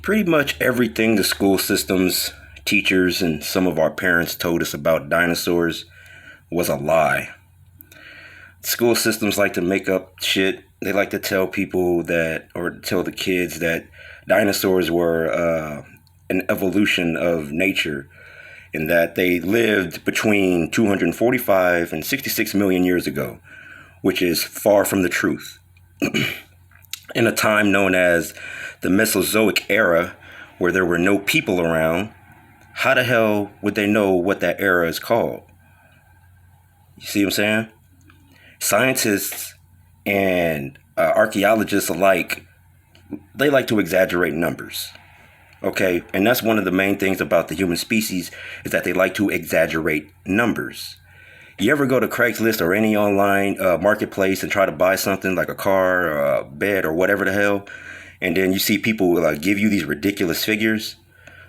Pretty much everything the school systems, teachers, and some of our parents told us about dinosaurs was a lie. School systems like to make up shit. They like to tell people that, or tell the kids that dinosaurs were an evolution of nature and that they lived between 245 and 66 million years ago, which is far from the truth. In a time known as the Mesozoic era, where there were no people around, how the hell would they know what that era is called? You see what I'm saying? Scientists and archaeologists alike, they like to exaggerate numbers. Okay, and that's one of the main things about the human species is that they like to exaggerate numbers. You ever go to Craigslist or any online marketplace and try to buy something like a car or a bed or whatever the hell, and then you see people give you these ridiculous figures?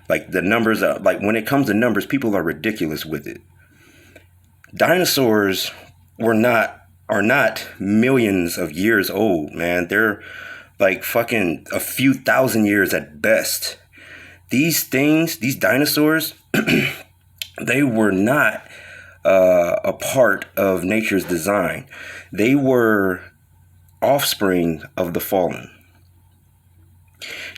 Like the numbers, like when it comes to numbers, people are ridiculous with it. Dinosaurs are not millions of years old, man. They're like fucking a few thousand years at best. These things, these dinosaurs, they were not a part of nature's design. They were offspring of the fallen.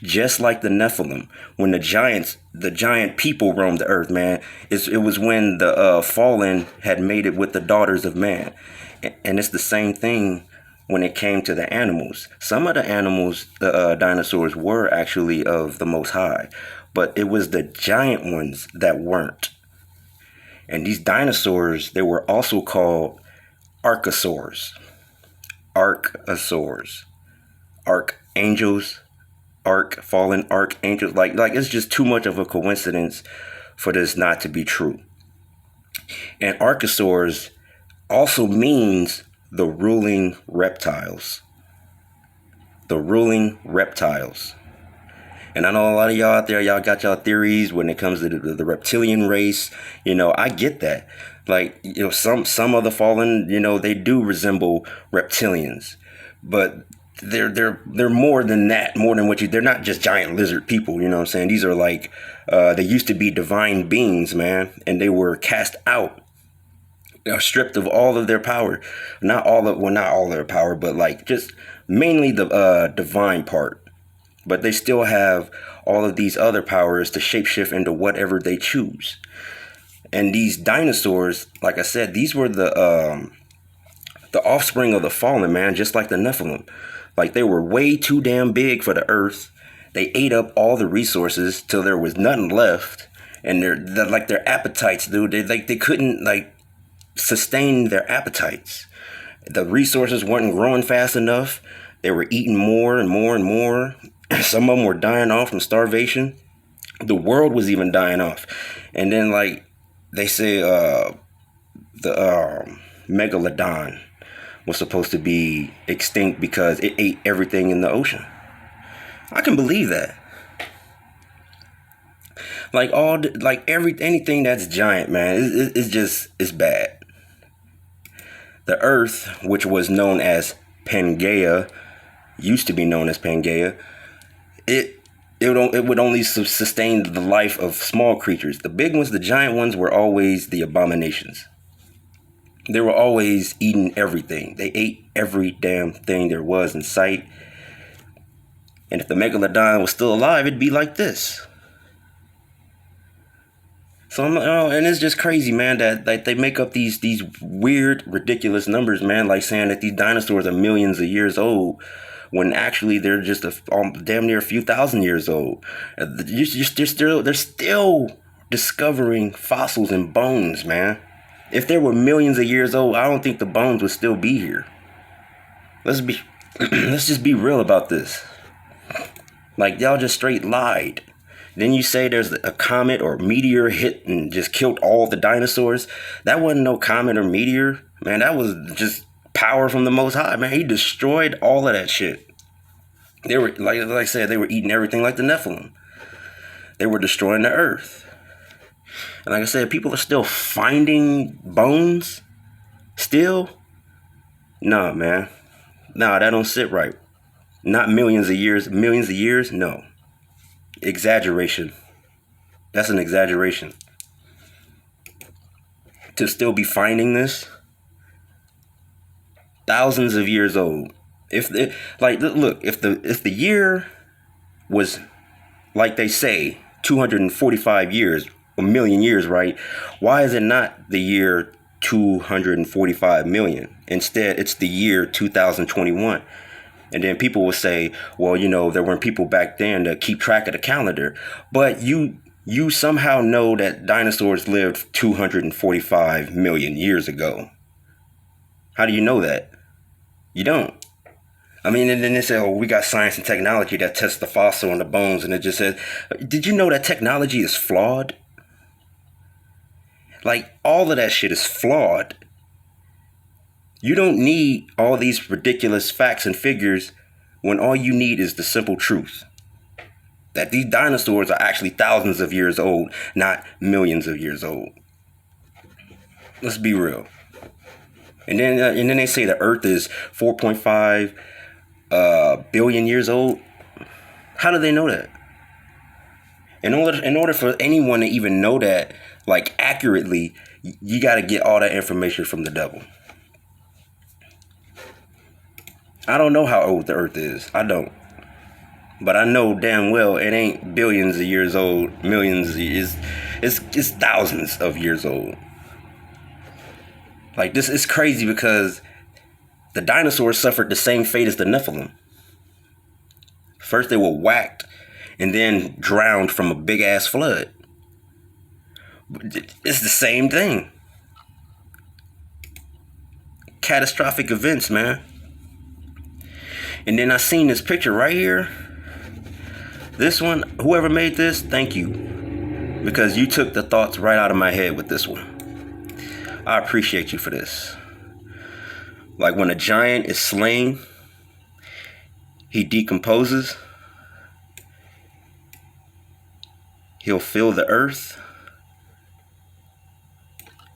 Just like the Nephilim, when the giant people roamed the earth, man, it was when the fallen had made it with the daughters of man. And it's the same thing when it came to the animals. Some of the animals, the dinosaurs, were actually of the Most High, but it was the giant ones that weren't. And these dinosaurs, they were also called Archosaurs. Archosaurs. Archangels. Fallen archangels. Like it's just too much of a coincidence for this not to be true. And Archosaurs also means the ruling reptiles. The ruling reptiles. And I know a lot of y'all out there, y'all got y'all theories when it comes to the reptilian race. You know, I get that. Like, you know, some of the fallen, you know, they do resemble reptilians, but they're more than that, more than they're not just giant lizard people, you know what I'm saying? These are like, they used to be divine beings, man, and they were cast out, stripped of all of their power. Not all of their power, but like just mainly the divine part. But they still have all of these other powers to shapeshift into whatever they choose. And these dinosaurs, like I said, these were the offspring of the fallen, man, just like the Nephilim. Like they were way too damn big for the earth. They ate up all the resources till there was nothing left. And their appetites, dude, they couldn't sustain their appetites. The resources weren't growing fast enough. They were eating more and more and more. Some of them were dying off from starvation. The world was even dying off. And then, like, they say the megalodon was supposed to be extinct because it ate everything in the ocean. I can believe that. Like, anything that's giant, man, it's bad. The Earth, which was known as Pangaea, used to be known as Pangaea, it would only sustain the life of small creatures. The big ones, the giant ones, were always the abominations. They were always eating everything. They ate every damn thing there was in sight. And if the megalodon was still alive, it'd be like this. So and it's just crazy, man, that they make up these weird, ridiculous numbers, man, like saying that these dinosaurs are millions of years old, when actually they're just damn near a few thousand years old. They're still discovering fossils and bones, man. If they were millions of years old, I don't think the bones would still be here. Let's just be real about this. Like, y'all just straight lied. Then you say there's a comet or meteor hit and just killed all the dinosaurs. That wasn't no comet or meteor, man. That was just power from the Most High, man. He destroyed all of that shit. They were, like I said, they were eating everything like the Nephilim. They were destroying the earth. And like I said, people are still finding bones. Still? Nah, man. Nah, that don't sit right. Not millions of years. Millions of years? No. exaggeration. That's an exaggeration. To still be finding this thousands of years old. If the year was, like they say, 245 years, a million years, right? Why is it not the year 245 million? Instead, it's the year 2021. And then people will say, well, there weren't people back then to keep track of the calendar. But you somehow know that dinosaurs lived 245 million years ago. How do you know that? You don't. I mean, and then they say, oh, we got science and technology that tests the fossil and the bones. And it just says, did you know that technology is flawed? Like, all of that shit is flawed. You don't need all these ridiculous facts and figures when all you need is the simple truth. That these dinosaurs are actually thousands of years old, not millions of years old. Let's be real. And then they say the Earth is 4.5 billion years old. How do they know that? In order for anyone to even know that, like, accurately, you got to get all that information from the devil. I don't know how old the Earth is. I don't. But I know damn well it ain't billions of years old. Millions. It's thousands of years old. Like, this is crazy because the dinosaurs suffered the same fate as the Nephilim. First they were whacked and then drowned from a big ass flood. It's the same thing. Catastrophic events, man. And then I seen this picture right here. This one, whoever made this, thank you. Because you took the thoughts right out of my head with this one. I appreciate you for this. Like, when a giant is slain, he decomposes. He'll fill the earth.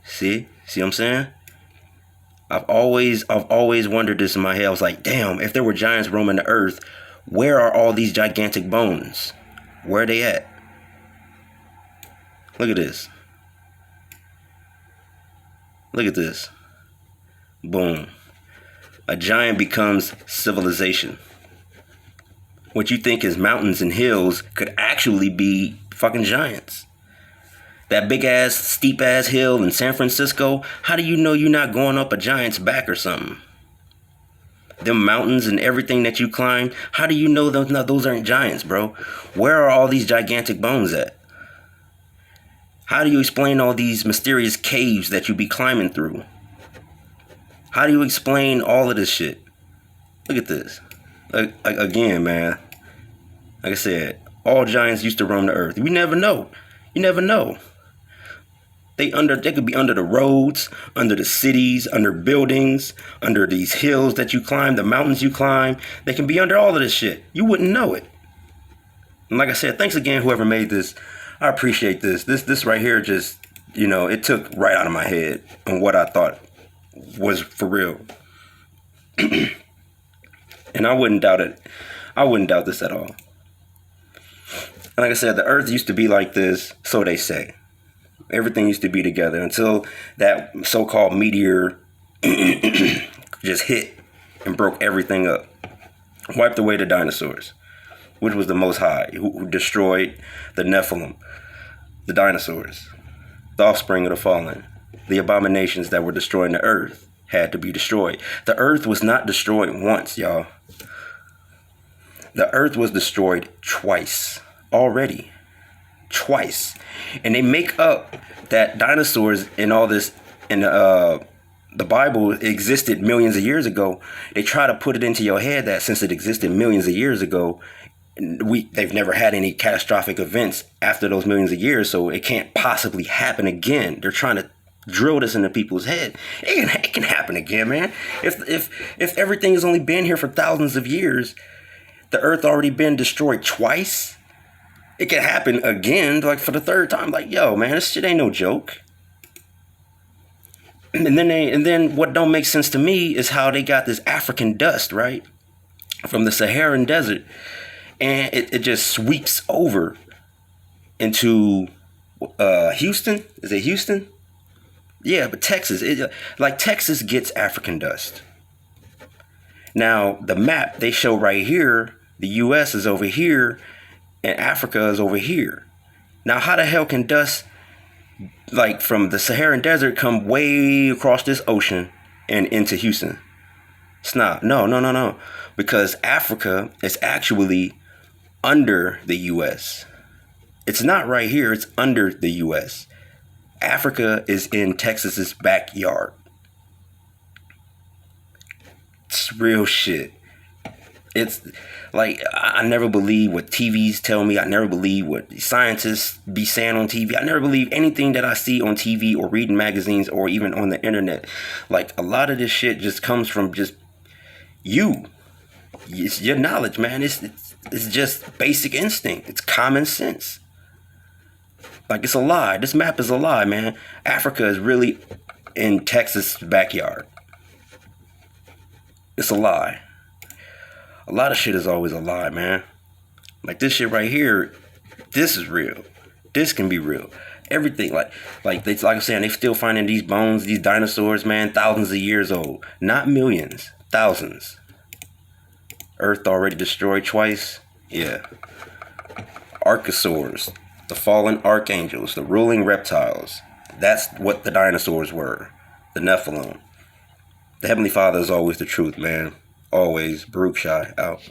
See what I'm saying? I've always wondered this in my head. I was like, damn, if there were giants roaming the earth, where are all these gigantic bones? Where are they at? Look at this. Look at this. Boom. A giant becomes civilization. What you think is mountains and hills could actually be fucking giants. That big ass, steep ass hill in San Francisco, how do you know you're not going up a giant's back or something? Them mountains and everything that you climb, how do you know those aren't giants, bro? Where are all these gigantic bones at? How do you explain all these mysterious caves that you be climbing through? How do you explain all of this shit? Look at this. Again, man. Like I said, all giants used to roam the earth. We never know. You never know. They could be under the roads, under the cities, under buildings, under these hills that you climb, the mountains you climb. They can be under all of this shit. You wouldn't know it. And like I said, thanks again, whoever made this. I appreciate this. This right here just, it took right out of my head on what I thought was for real. And I wouldn't doubt it. I wouldn't doubt this at all. And like I said, the earth used to be like this, so they say. Everything used to be together until that so-called meteor just hit and broke everything up. Wiped away the dinosaurs, which was the Most High, who destroyed the Nephilim, the dinosaurs, the offspring of the fallen. The abominations that were destroying the earth had to be destroyed. The earth was not destroyed once, y'all. The earth was destroyed twice already. Twice. And they make up that dinosaurs and all this in the Bible existed millions of years ago. They try to put it into your head that since it existed millions of years ago, they've never had any catastrophic events after those millions of years, so it can't possibly happen again. They're trying to drill this into people's head. It can happen again, man. If everything has only been here for thousands of years, the earth already been destroyed twice. It can happen again, like for the third time. Like, yo, man, this shit ain't no joke. And then what don't make sense to me is how they got this African dust, right, from the Saharan desert, and it just sweeps over into Houston. Is it Houston? Yeah, but Texas, like Texas gets African dust. Now, the map they show right here, the U.S. is over here and Africa is over here. Now, how the hell can dust, like from the Saharan desert, come way across this ocean and into Houston? It's not. No. Because Africa is actually under the U.S. It's not right here. It's under the U.S. Africa is in Texas's backyard. It's real shit. It's like, I never believe what TVs tell me. I never believe what scientists be saying on TV. I never believe anything that I see on TV or read in magazines or even on the internet. Like, a lot of this shit just comes from just you. It's your knowledge, man. It's just basic instinct. It's common sense. Like, it's a lie. This map is a lie, man. Africa is really in Texas' backyard. It's a lie. A lot of shit is always a lie, man. Like this shit right here, this is real. This can be real. Everything, like I'm saying, they still finding these bones, these dinosaurs, man, thousands of years old. Not millions, thousands. Earth already destroyed twice. Yeah. Archosaurs, the fallen archangels, the ruling reptiles. That's what the dinosaurs were. The Nephilim. The Heavenly Father is always the truth, man. Always. Baruch Shai out.